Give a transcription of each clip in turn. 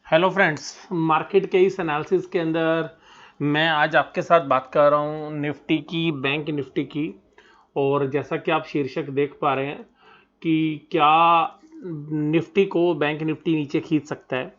Hello friends, market के इस analysis के अंदर मैं आज आपके साथ बात कर रहा हूँ निफ्टी की, बैंक निफ्टी की। और जैसा कि आप शीर्षक देख पा रहे हैं कि क्या निफ्टी को बैंक निफ्टी नीचे खींच सकता है।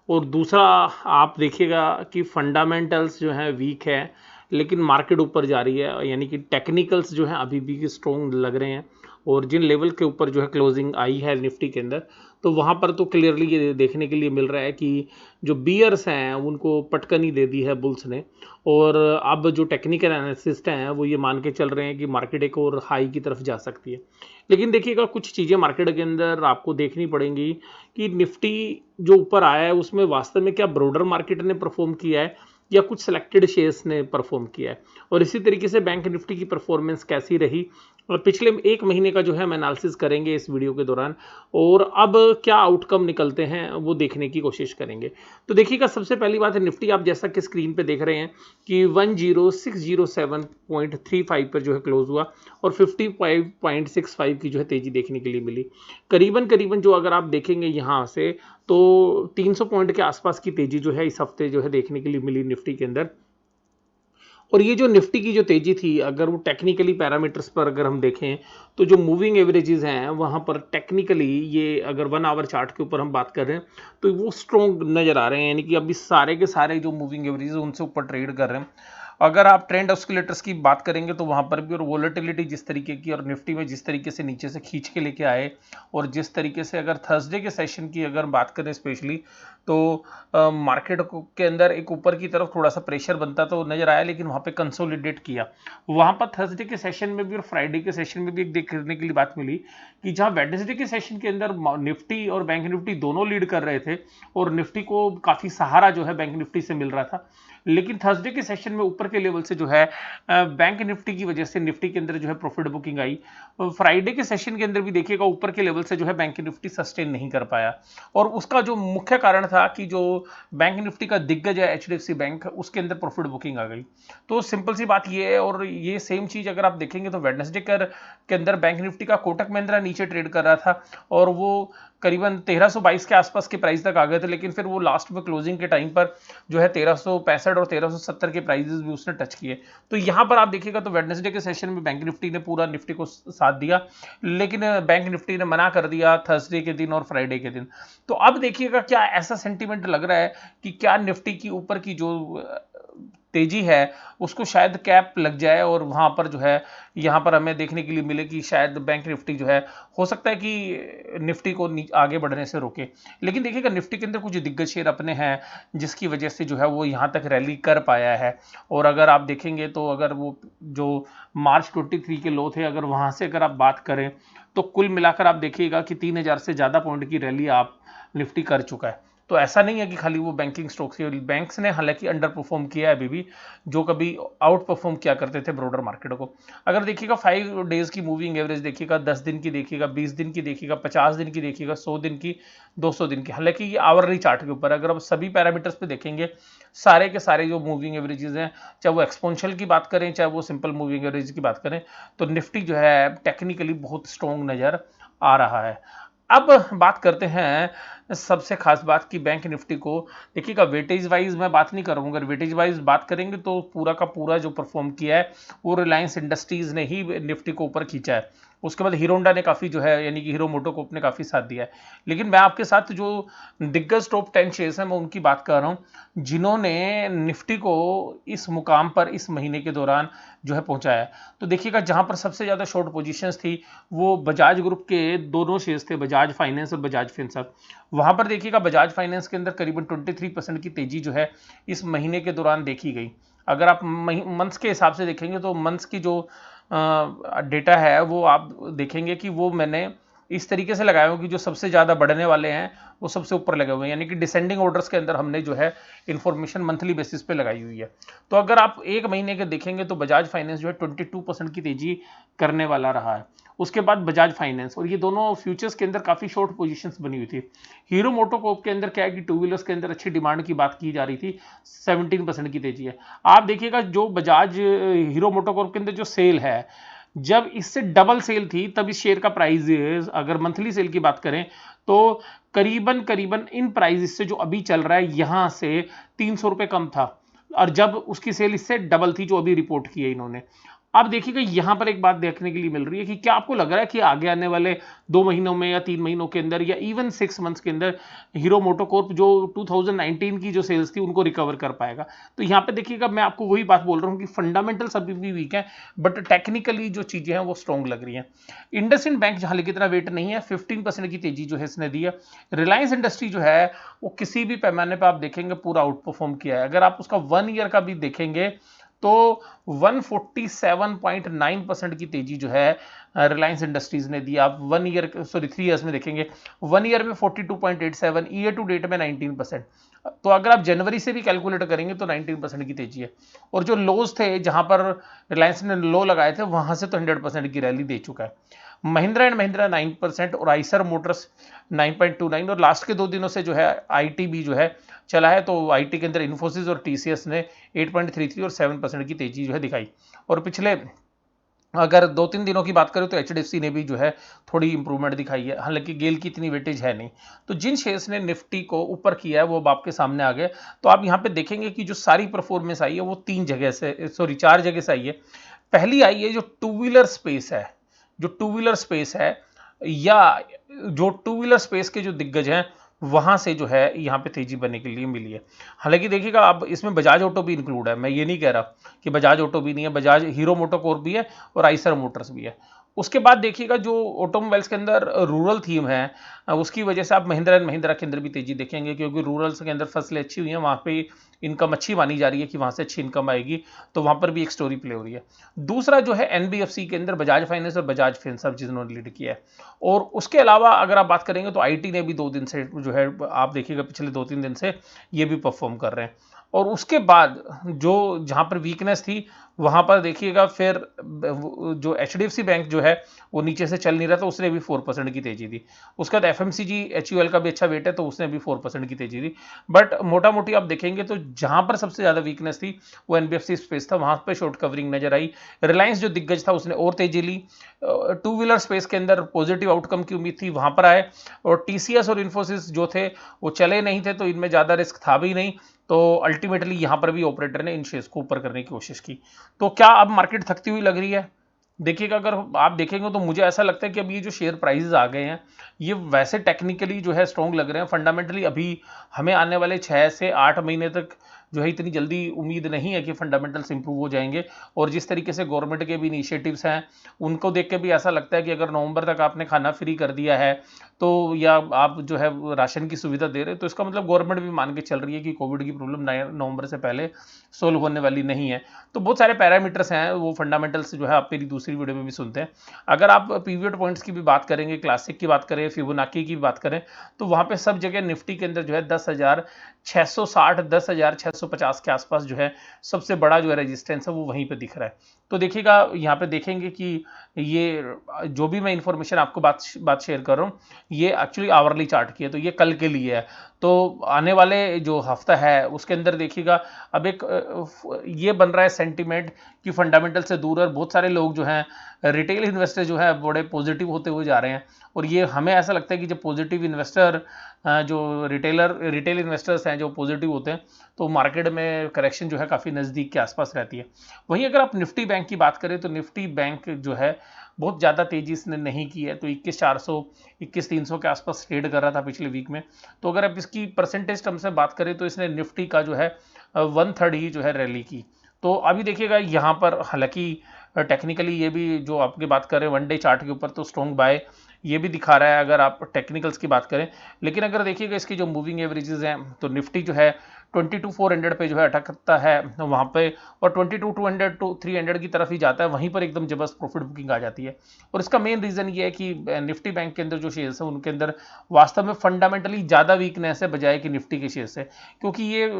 और दूसरा, आप देखिएगा कि फंडामेंटल्स जो है वीक है, लेकिन मार्केट ऊपर जा रही है, यानी कि टेक्निकल्स जो है अभी भी स्ट्रॉन्ग लग रहे हैं। और जिन लेवल के ऊपर जो है क्लोजिंग आई है निफ्टी के अंदर, तो वहाँ पर तो क्लियरली ये देखने के लिए मिल रहा है कि जो बियर्स हैं उनको पटकनी दे दी है बुल्स ने। और अब जो टेक्निकल एनालिसिस्ट हैं वो ये मान के चल रहे हैं कि मार्केट एक और हाई की तरफ जा सकती है। लेकिन देखिएगा, कुछ चीज़ें मार्केट के अंदर आपको देखनी पड़ेंगी कि निफ्टी जो ऊपर आया है उसमें वास्तव में क्या ब्रोडर मार्केट ने परफॉर्म किया है या कुछ सिलेक्टेड शेयर्स ने परफॉर्म किया है। और इसी तरीके से बैंक निफ्टी की परफॉर्मेंस कैसी रही और पिछले एक महीने का जो है हम एनालिसिस करेंगे इस वीडियो के दौरान। और अब क्या आउटकम निकलते हैं वो देखने की कोशिश करेंगे। तो देखिएगा, सबसे पहली बात है निफ्टी, आप जैसा कि स्क्रीन पे देख रहे हैं कि 10607.35 पर जो है क्लोज हुआ और 55.65 की जो है तेजी देखने के लिए मिली। करीबन करीबन जो अगर आप देखेंगे यहाँ से, तो 300 पॉइंट के आसपास की तेजी जो है इस हफ्ते जो है देखने के लिए मिली निफ्टी के अंदर। और ये जो निफ्टी की जो तेजी थी, अगर वो टेक्निकली पैरामीटर्स पर अगर हम देखें, तो जो मूविंग एवरेजेस हैं वहाँ पर टेक्निकली, ये अगर 1 आवर चार्ट के ऊपर हम बात कर रहे हैं, तो वो स्ट्रॉन्ग नज़र आ रहे हैं। यानी कि अभी सारे के सारे जो मूविंग एवरेजेस उनसे ऊपर ट्रेड कर रहे हैं। अगर आप ट्रेंड ऑस्किलेटर्स की बात करेंगे तो वहाँ पर भी, और वोलेटिलिटी जिस तरीके की, और निफ्टी में जिस तरीके से नीचे से खींच के लेके आए, और जिस तरीके से अगर थर्सडे के सेशन की अगर बात करें स्पेशली, तो मार्केट के अंदर एक ऊपर की तरफ थोड़ा सा प्रेशर बनता तो नजर आया, लेकिन वहाँ पे कंसोलिडेट किया। वहाँ पर थर्सडे के सेशन में भी और फ्राइडे के सेशन में भी एक देखने के लिए बात मिली कि जहाँ वेडनेसडे के सेशन के अंदर निफ्टी और बैंक निफ्टी दोनों लीड कर रहे थे और निफ्टी को काफ़ी सहारा जो है बैंक निफ्टी से मिल रहा था, लेकिन थर्सडे के सेशन में ऊपर के लेवल से जो है बैंक निफ्टी की वजह से निफ्टी के अंदर जो है प्रॉफिट बुकिंग आई। फ्राइडे के सेशन के अंदर भी देखिएगा ऊपर के लेवल से जो है बैंक निफ्टी सस्टेन नहीं कर पाया। और उसका जो मुख्य कारण था कि जो बैंक निफ्टी का दिग्गज है एचडीएफसी बैंक, उसके अंदर प्रॉफिट बुकिंग आ गई। तो सिंपल सी बात ये है। और ये सेम चीज अगर आप देखेंगे तो वेडनेसडे के अंदर बैंक निफ्टी का कोटक महिंद्रा नीचे ट्रेड कर रहा था और वो करीबन 1322 के आसपास के प्राइस तक आ गए थे, लेकिन फिर वो लास्ट में क्लोजिंग के टाइम पर जो है 1365 और 1370 के प्राइजेस भी उसने टच किए। तो यहां पर आप देखिएगा तो वेडनेसडे के सेशन में बैंक निफ्टी ने पूरा निफ्टी को साथ दिया, लेकिन बैंक निफ्टी ने मना कर दिया थर्सडे के दिन और फ्राइडे के दिन। तो अब देखिएगा क्या ऐसा सेंटीमेंट लग रहा है कि क्या निफ्टी की ऊपर की जो तेजी है उसको शायद कैप लग जाए और वहां पर जो है, यहां पर हमें देखने के लिए मिले कि शायद बैंक निफ्टी जो है, हो सकता है कि निफ्टी को आगे बढ़ने से रोके। लेकिन देखिएगा निफ्टी के अंदर कुछ दिग्गज शेयर अपने हैं जिसकी वजह से जो है वो यहां तक रैली कर पाया है। और अगर आप देखेंगे तो अगर वो जो मार्च 23 के लो थे, अगर वहां से अगर आप बात करें, तो कुल मिलाकर आप देखिएगा कि 3000 से ज्यादा पॉइंट की रैली आप निफ्टी कर चुका है। तो ऐसा नहीं है कि खाली वो बैंकिंग स्टॉक्स ही, बैंक्स ने हालांकि अंडर परफॉर्म किया है अभी भी, जो कभी आउट परफॉर्म किया करते थे ब्रॉडर मार्केट को। अगर देखिएगा 5 डेज की मूविंग एवरेज देखिएगा, 10 दिन की देखिएगा, 20 दिन की देखिएगा, 50 दिन की देखिएगा, 100 दिन की, 200 दिन की, हालांकि ये आवरली चार्ट के ऊपर अगर आप सभी पैरामीटर्स पे देखेंगे, सारे के सारे जो मूविंग एवरेजेस हैं, चाहे वो एक्सपोनेंशियल की बात करें चाहे वो सिंपल मूविंग एवरेज की बात करें, तो निफ्टी जो है टेक्निकली बहुत स्ट्रॉन्ग नजर आ रहा है। अब बात करते हैं सबसे खास बात की बैंक निफ्टी को। देखिएगा वेटेज वाइज मैं बात नहीं करूंगा, अगर वेटेज वाइज बात करेंगे तो पूरा का पूरा जो परफॉर्म किया है वो रिलायंस इंडस्ट्रीज ने ही निफ्टी को ऊपर खींचा है। उसके बाद हीरो होंडा ने काफ़ी जो है, यानी कि हीरो मोटोकॉर्प ने काफ़ी साथ दिया है। लेकिन मैं आपके साथ जो दिग्गज टॉप 10 शेयर्स हैं मैं उनकी बात कर रहा हूँ जिन्होंने निफ्टी को इस मुकाम पर इस महीने के दौरान जो है पहुंचाया। तो देखिएगा जहां पर सबसे ज़्यादा शॉर्ट पोजीशंस थी वो बजाज ग्रुप के दोनों शेयर्स थे, बजाज फाइनेंस और बजाज फिनसर्व। वहां पर देखिएगा बजाज फाइनेंस के अंदर करीबन 23% की तेजी जो है इस महीने के दौरान देखी गई। अगर आप मंथ्स के हिसाब से देखेंगे तो मंथ्स की जो डेटा है वो आप देखेंगे कि वो मैंने इस तरीके से लगाया हूँ कि जो सबसे ज़्यादा बढ़ने वाले हैं वो सबसे ऊपर लगे हुए हैं, यानी कि डिसेंडिंग ऑर्डर्स के अंदर हमने जो है इंफॉर्मेशन मंथली बेसिस पे लगाई हुई है। तो अगर आप एक महीने के देखेंगे तो बजाज फाइनेंस जो है 22% की तेजी करने वाला रहा है। उसके बाद बजाज फाइनेंस, और ये दोनों फ्यूचर्स के अंदर काफ़ी शॉर्ट पोजीशंस बनी हुई थी। हीरो मोटोकॉर्प के अंदर क्या है कि टू व्हीलर्स के अंदर अच्छी डिमांड की बात की जा रही थी, 17% की तेजी है। आप देखिएगा जो बजाज हीरो मोटोकॉर्प के अंदर जो सेल है, जब इससे डबल सेल थी तब इस शेयर का प्राइस, अगर मंथली सेल की बात करें तो करीबन करीबन इन प्राइस से जो अभी चल रहा है यहां से 300 रुपये कम था, और जब उसकी सेल इससे डबल थी जो अभी रिपोर्ट की है इन्होंने। अब देखिएगा यहां पर एक बात देखने के लिए मिल रही है कि क्या आपको लग रहा है कि आगे आने वाले 2 महीनों में या 3 महीनों के अंदर या इवन 6 मंथ्स के अंदर हीरो मोटोकॉर्प जो 2019 की जो सेल्स थी उनको रिकवर कर पाएगा? तो यहां पे देखिएगा मैं आपको वही बात बोल रहा हूं कि फंडामेंटल्स अभी भी वीक है, बट टेक्निकली जो चीजें हैं वो स्ट्रॉन्ग लग रही हैं। इंडसइंड बैंक जहां की इतना वेट नहीं है, 15% की तेजी जो है इसने दी है। रिलायंस इंडस्ट्री जो है वो किसी भी पैमाने पर आप देखेंगे पूरा आउट परफॉर्म किया है। अगर आप उसका 1 ईयर का भी देखेंगे तो 147.9% की तेजी जो है रिलायंस इंडस्ट्रीज ने दी। आप 1 ईयर, सॉरी 3 इयर्स में देखेंगे, 1 ईयर में 42.87, ईयर टू डेट में 19%। तो अगर आप जनवरी से भी कैलकुलेट करेंगे तो 19% की तेजी है। और जो लोज थे जहां पर रिलायंस ने लो लगाए थे वहां से तो 100% की रैली दे चुका है। महिंद्रा एंड महिंद्रा 9% और आइसर मोटर्स 9.29, और लास्ट के 2 दिनों से जो है आईटी भी जो है चला है। तो आईटी के अंदर इन्फोसिस और टीसीएस ने 8.33 और 7% की तेजी जो है दिखाई। और पिछले अगर 2-3 दिनों की बात करें तो एचडीएफसी ने भी जो है थोड़ी इंप्रूवमेंट दिखाई है, हालांकि गेल की इतनी वेटेज है नहीं। तो जिन शेयर्स ने निफ्टी को ऊपर किया है वो अब आपके सामने आ गए। तो आप यहाँ पे देखेंगे कि जो सारी परफॉर्मेंस आई है वो 3 जगह से, सॉरी 4 जगह से आई है। पहली आई है जो टू व्हीलर स्पेस है, जो टू व्हीलर स्पेस है या जो टू व्हीलर स्पेस के जो दिग्गज हैं वहां से जो है यहाँ पे तेजी बनने के लिए मिली है। हालांकि देखिएगा अब इसमें बजाज ऑटो भी इंक्लूड है, मैं ये नहीं कह रहा कि बजाज ऑटो भी नहीं है, बजाज हीरो मोटोकॉर्प भी है और आइसर मोटर्स भी है। उसके बाद देखिएगा जो ऑटोमोबाइल्स के अंदर रूरल थीम है उसकी वजह से आप महिंद्रा एंड महिंद्रा के अंदर भी तेजी देखेंगे, क्योंकि रूरल्स के अंदर फसलें अच्छी हुई हैं, वहाँ पे इनकम अच्छी मानी जा रही है कि वहाँ से अच्छी इनकम आएगी, तो वहाँ पर भी एक स्टोरी प्ले हो रही है। दूसरा जो है एनबीएफसी के अंदर बजाज फाइनेंस और बजाज फिनसर्व जिन्होंने लीड किया है। और उसके अलावा अगर आप बात करेंगे तो आईटी ने भी 2 दिन से जो है आप देखिएगा पिछले 2-3 दिन से ये भी परफॉर्म कर रहे हैं। और उसके बाद जो जहां पर वीकनेस थी वहां पर देखिएगा फिर जो एचडीएफसी बैंक जो है वो नीचे से चल नहीं रहा था, उसने भी 4% की तेजी दी। उसके बाद एफएमसीजी एचयूएल का भी अच्छा वेट है तो उसने भी 4% की तेजी दी। बट मोटा मोटी आप देखेंगे तो जहां पर सबसे ज्यादा वीकनेस थी वो एनबीएफसी स्पेस था, वहां पर शॉर्ट कवरिंग नजर आई। रिलायंस जो दिग्गज था उसने और तेजी ली। टू व्हीलर स्पेस के अंदर पॉजिटिव आउटकम की उम्मीद थी, वहां पर आए। और टीसीएस और इन्फोसिस जो थे वो चले नहीं थे, तो इनमें ज्यादा रिस्क था भी नहीं। तो अल्टीमेटली यहां पर भी ऑपरेटर ने इन शेयर्स को ऊपर करने की कोशिश की। तो क्या अब मार्केट थकती हुई लग रही है? देखिएगा अगर आप देखेंगे तो मुझे ऐसा लगता है कि अब ये जो शेयर प्राइसेस आ गए हैं ये वैसे टेक्निकली जो है स्ट्रॉन्ग लग रहे हैं, फंडामेंटली अभी हमें आने वाले 6 से 8 महीने तक जो है इतनी जल्दी उम्मीद नहीं है कि फंडामेंटल्स इंप्रूव हो जाएंगे। और जिस तरीके से गवर्नमेंट के भी इनिशिएटिव्स हैं उनको देख के भी ऐसा लगता है कि अगर नवंबर तक आपने खाना फ्री कर दिया है तो या आप जो है राशन की सुविधा दे रहे हैं तो इसका मतलब गवर्नमेंट भी मान के चल रही है कि कोविड की प्रॉब्लम नवंबर से पहले सोल्व होने वाली नहीं है। तो बहुत सारे पैरामीटर्स हैं वो फंडामेंटल्स जो है आप मेरी दूसरी वीडियो में भी सुनते हैं। अगर आप पीवीट पॉइंट्स की भी बात करेंगे, क्लासिक की बात करें, फिबोनाची की बात करें, तो वहां पे सब जगह निफ्टी के अंदर जो है 10,660 10,650 के आसपास जो है सबसे बड़ा जो है रेजिस्टेंस है वो वहीं पे दिख रहा है। तो देखिएगा यहाँ पे देखेंगे कि ये जो भी मैं इंफॉर्मेशन आपको बात शेयर कर रहा हूँ ये एक्चुअली आवरली चार्ट की है, तो ये कल के लिए है। तो आने वाले जो हफ्ता है उसके अंदर देखिएगा अब एक ये बन रहा है सेंटीमेंट कि फंडामेंटल से दूर, और बहुत सारे लोग जो हैं रिटेल इन्वेस्टर जो है बड़े पॉजिटिव होते हुए जा रहे हैं। और ये हमें ऐसा लगता है कि जब पॉजिटिव इन्वेस्टर जो रिटेल इन्वेस्टर्स हैं जो पॉजिटिव होते हैं तो मार्केट में करेक्शन जो है काफ़ी नज़दीक के आसपास रहती है। वहीं अगर आप निफ्टी बैंक की बात करें तो निफ्टी बैंक जो है बहुत ज़्यादा तेजी इसने नहीं की है, तो 21,400 21,300 के आसपास ट्रेड कर रहा था पिछले वीक में। तो अगर आप इसकी परसेंटेज टर्म से बात करें तो इसने निफ्टी का जो है 1/3 ही जो है रैली की। तो अभी देखिएगा यहाँ पर हालांकि टेक्निकली ये भी जो आपकी बात करें वन डे चार्ट के ऊपर तो स्ट्रॉन्ग बाय ये भी दिखा रहा है अगर आप टेक्निकल्स की बात करें। लेकिन अगर देखिएगा इसकी जो मूविंग एवरेजेस हैं तो निफ्टी जो है 22,400 पे जो है अटकता है वहाँ पे, और 22,200 टू 300 की तरफ ही जाता है, वहीं पर एकदम जबरदस्त प्रॉफिट बुकिंग आ जाती है। और इसका मेन रीज़न ये है कि निफ्टी बैंक के अंदर जो शेयर्स हैं उनके अंदर वास्तव में फंडामेंटली ज़्यादा वीकनेस है बजाय कि निफ्टी के शेयर्स है, क्योंकि ये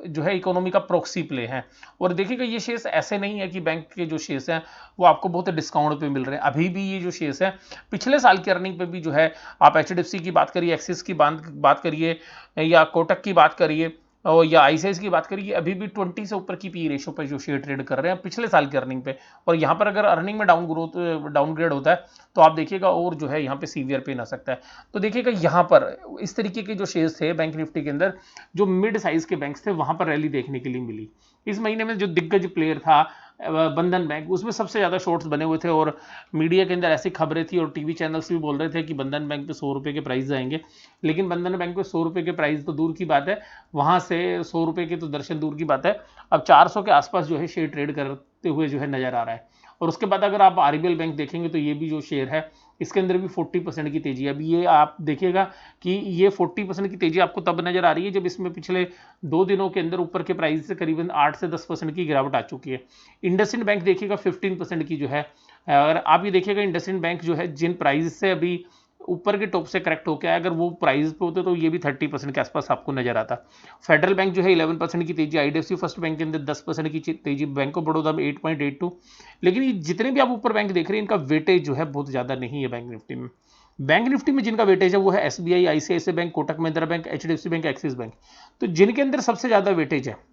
जो है इकोनॉमी का प्रॉक्सी प्ले है। और देखिएगा ये शेयर्स ऐसे नहीं है कि बैंक के जो शेयर्स हैं वो आपको बहुत डिस्काउंट पे मिल रहे हैं। अभी भी ये जो शेयर्स हैं पिछले साल की अर्निंग पे भी जो है आप एचडीएफसी की बात करिए, एक्सिस की बात करिए या कोटक की बात करिए, और या आईसीआईसी की बात करिए, अभी भी 20 से ऊपर की पी रेशो पर जो शेयर ट्रेड कर रहे हैं पिछले साल की अर्निंग पे, और यहाँ पर अगर अर्निंग में डाउनग्रेड होता है तो आप देखिएगा और जो है यहाँ पे सीवियर पेन आ सकता है। तो देखिएगा यहाँ पर इस तरीके के जो शेयर्स थे बैंक निफ्टी के अंदर, जो मिड साइज के बैंक्स थे, वहां पर रैली देखने के लिए मिली। इस महीने में जो दिग्गज प्लेयर था बंधन बैंक, उसमें सबसे ज़्यादा शॉर्ट्स बने हुए थे और मीडिया के अंदर ऐसी खबरें थी और टीवी चैनल्स भी बोल रहे थे कि बंधन बैंक पे 100 रुपये के प्राइस आएंगे। लेकिन बंधन बैंक पे 100 रुपये के प्राइस तो दूर की बात है, वहाँ से 100 रुपये के तो दर्शन दूर की बात है, अब 400 के आसपास जो है शेयर ट्रेड करते हुए जो है नज़र आ रहा है। और उसके बाद अगर आप आरबीएल बैंक देखेंगे तो ये भी जो शेयर है इसके अंदर भी 40% की तेजी है। अभी ये आप देखिएगा कि ये 40% की तेजी आपको तब नजर आ रही है जब इसमें पिछले 2 दिनों के अंदर ऊपर के प्राइस से करीबन 8 से 10% की गिरावट आ चुकी है। इंडसइंड बैंक देखिएगा 15% की जो है, और आप ये देखिएगा इंडसइंड बैंक जो है जिन प्राइस से अभी ऊपर के टॉप से करेक्ट होकर आया, अगर वो प्राइस पे होते तो ये भी 30% के आसपास आपको नजर आता। फेडरल बैंक जो है 11% की तेजी, आईडीएफसी फर्स्ट बैंक के अंदर 10% की तेजी, बैंक ऑफ बड़ौदा में 8.82। लेकिन ये जितने भी आप ऊपर बैंक देख रहे हैं इनका वेटेज जो है बहुत ज्यादा नहीं है बैंक निफ्टी में। बैंक निफ्टी में जिनका वेटेज है वो है SBI, ICICI bank, Kotak Mahindra bank, HDFC bank, axis bank. तो जिनके अंदर सबसे ज्यादा वेटेज है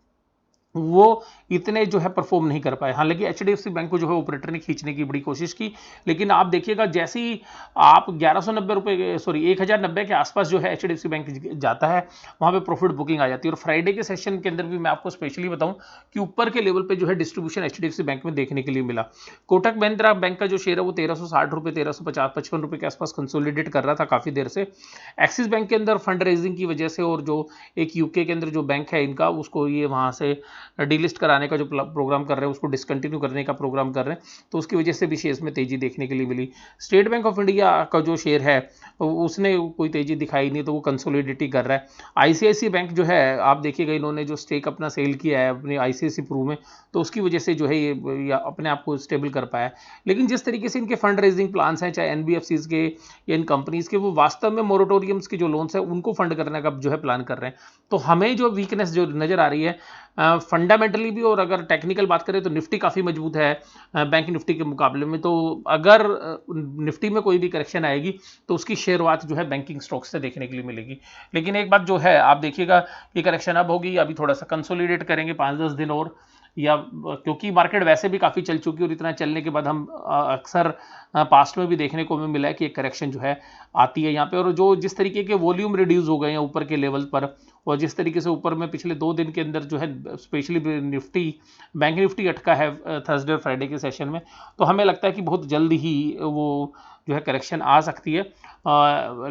वो इतने जो है परफॉर्म नहीं कर पाए। हालांकि एचडीएफसी बैंक को जो है ऑपरेटर ने खींचने की बड़ी कोशिश की, लेकिन आप देखिएगा जैसे ही आप 1190 रुपये, सॉरी 1090 के आसपास जो है एचडीएफसी बैंक जाता है, वहां पे प्रॉफिट बुकिंग आ जाती है। और फ्राइडे के सेशन के अंदर भी मैं आपको स्पेशली बताऊं कि ऊपर के लेवल पे जो है डिस्ट्रीब्यूशन एचडीएफसी बैंक में देखने के लिए मिला। कोटक महिंद्रा बैंक का जो शेयर है वो 1360 रुपये, 1350-55 रुपये के आसपास कंसोलिडेट कर रहा था काफी देर से। एक्सिस बैंक के अंदर फंड रेजिंग की वजह से और जो एक यूके के अंदर जो बैंक है इनका, उसको ये वहां से डीलिस्ट कराने का जो प्रोग्राम कर रहे हैं, उसको डिसकंटिन्यू करने का प्रोग्राम कर रहे हैं, तो उसकी वजह से भी शेयर्स में तेजी देखने के लिए मिली। स्टेट बैंक ऑफ इंडिया का जो शेयर है उसने कोई तेजी दिखाई नहीं, तो वो कंसोलिडेट कर रहा है। आईसीआईसी बैंक जो है आप देखिएगा इन्होंने जो स्टेक अपना सेल किया है अपने आईसीआईसी प्रू में, तो उसकी वजह से जो है ये अपने आप को स्टेबल कर पाया। लेकिन जिस तरीके से इनके फंड रेजिंग प्लान्स हैं, चाहे एनबीएफसीज के या इन कंपनीज के, वो वास्तव में मोरेटोरियम्स के जो लोन्स हैं उनको फंड करने का जो है प्लान कर रहे हैं। तो हमें जो वीकनेस जो नजर आ रही है फंडामेंटली भी, और अगर टेक्निकल बात करें तो निफ्टी काफ़ी मजबूत है बैंक निफ्टी के मुकाबले में। तो अगर निफ्टी में कोई भी करेक्शन आएगी तो उसकी शुरुआत जो है बैंकिंग स्टॉक्स से देखने के लिए मिलेगी। लेकिन एक बात जो है आप देखिएगा कि करेक्शन अब होगी, अभी थोड़ा सा कंसोलिडेट करेंगे 5-10 दिन और, या क्योंकि मार्केट वैसे भी काफ़ी चल चुकी है और इतना चलने के बाद हम अक्सर पास्ट में भी देखने को मिला है कि एक करेक्शन जो है आती है यहाँ पे। और जो जिस तरीके के वॉल्यूम रिड्यूस हो गए हैं ऊपर के लेवल पर, और जिस तरीके से ऊपर में पिछले 2 दिन के अंदर जो है स्पेशली निफ्टी, बैंक निफ्टी अटका है थर्सडे और फ्राइडे के सेशन में, तो हमें लगता है कि बहुत जल्द ही वो जो है करेक्शन आ सकती है।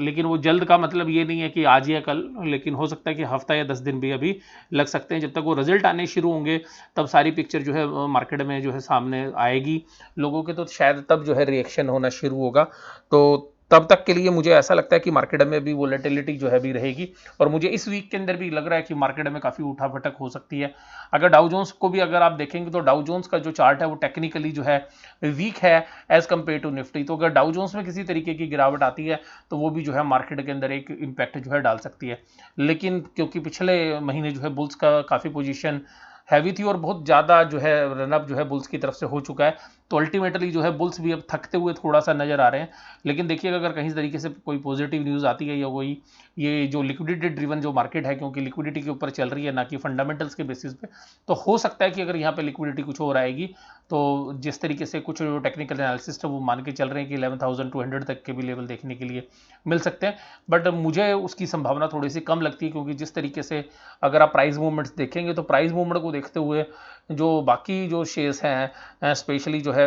लेकिन वो जल्द का मतलब ये नहीं है कि आज या कल, लेकिन हो सकता है कि हफ्ता या 10 दिन भी अभी लग सकते हैं। जब तक वो रिजल्ट आने शुरू होंगे तब सारी पिक्चर जो है मार्केट में जो है सामने आएगी लोगों के, तो शायद तब जो है रिएक्शन होना शुरू होगा। तो तब तक के लिए मुझे ऐसा लगता है कि मार्केट में भी वोलेटिलिटी जो है भी रहेगी, और मुझे इस वीक के अंदर भी लग रहा है कि मार्केट में काफ़ी उठाफटक हो सकती है। अगर डाउ जोन्स को भी अगर आप देखेंगे तो डाउ जोन्स का जो चार्ट है वो टेक्निकली जो है वीक है एज कंपेयर टू निफ्टी। तो अगर डाउ जोन्स में किसी तरीके की गिरावट आती है तो वो भी जो है मार्केट के अंदर एक इम्पैक्ट जो है डाल सकती है। लेकिन क्योंकि पिछले महीने जो है बुल्स का काफ़ी पोजीशन हैवी थी और बहुत ज़्यादा जो है रनअप जो है बुल्स की तरफ से हो चुका है, तो अल्टीमेटली जो है बुल्स भी अब थकते हुए थोड़ा सा नजर आ रहे हैं। लेकिन देखिएगा अगर कहीं तरीके से कोई पॉजिटिव न्यूज़ आती है या कोई ये जो लिक्विडिटी ड्रिवन जो मार्केट है, क्योंकि लिक्विडिटी के ऊपर चल रही है ना कि फंडामेंटल्स के बेसिस पे, तो हो सकता है कि अगर यहाँ पे लिक्विडिटी कुछ और आएगी तो जिस तरीके से कुछ टेक्निकल एनालिसिस्ट है वो मान के चल रहे हैं कि 11,200 तक के भी लेवल देखने के लिए मिल सकते हैं। बट मुझे उसकी संभावना थोड़ी सी कम लगती है, क्योंकि जिस तरीके से अगर आप प्राइस मूवमेंट्स देखेंगे तो प्राइस मूवमेंट को देखते हुए जो बाकी जो शेयर्स हैं स्पेशली जो है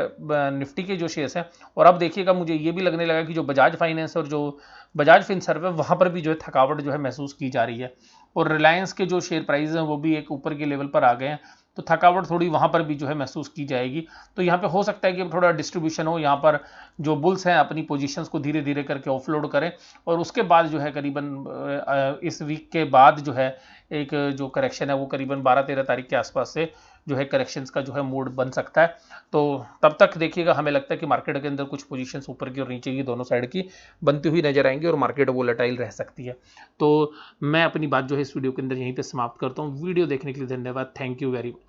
निफ्टी के जो शेयर्स हैं, और अब देखिएगा मुझे ये भी लगने लगा कि जो बजाज फाइनेंस और जो बजाज फिनसर्व है वहाँ पर भी जो है थकावट जो है महसूस की जा रही है, और रिलायंस के जो शेयर प्राइस हैं वो भी एक ऊपर के लेवल पर आ गए हैं, तो थकावट थोड़ी वहाँ पर भी जो है महसूस की जाएगी। तो यहाँ पे हो सकता है कि थोड़ा डिस्ट्रीब्यूशन हो, यहाँ पर जो बुल्स हैं अपनी पोजीशंस को धीरे धीरे करके ऑफलोड करें, और उसके बाद जो है करीबन इस वीक के बाद जो है एक जो करेक्शन है वो करीबन 12-13 तारीख के आसपास से जो है करेक्शंस का जो है मूड बन सकता है। तो तब तक देखिएगा हमें लगता है कि मार्केट के अंदर कुछ पोजीशंस ऊपर की और नीचे की दोनों साइड की बनती हुई नजर आएंगी और मार्केट वोलेटाइल रह सकती है। तो मैं अपनी बात जो है इस वीडियो के अंदर यहीं पे समाप्त करता हूँ। वीडियो देखने के लिए धन्यवाद। Thank you very much.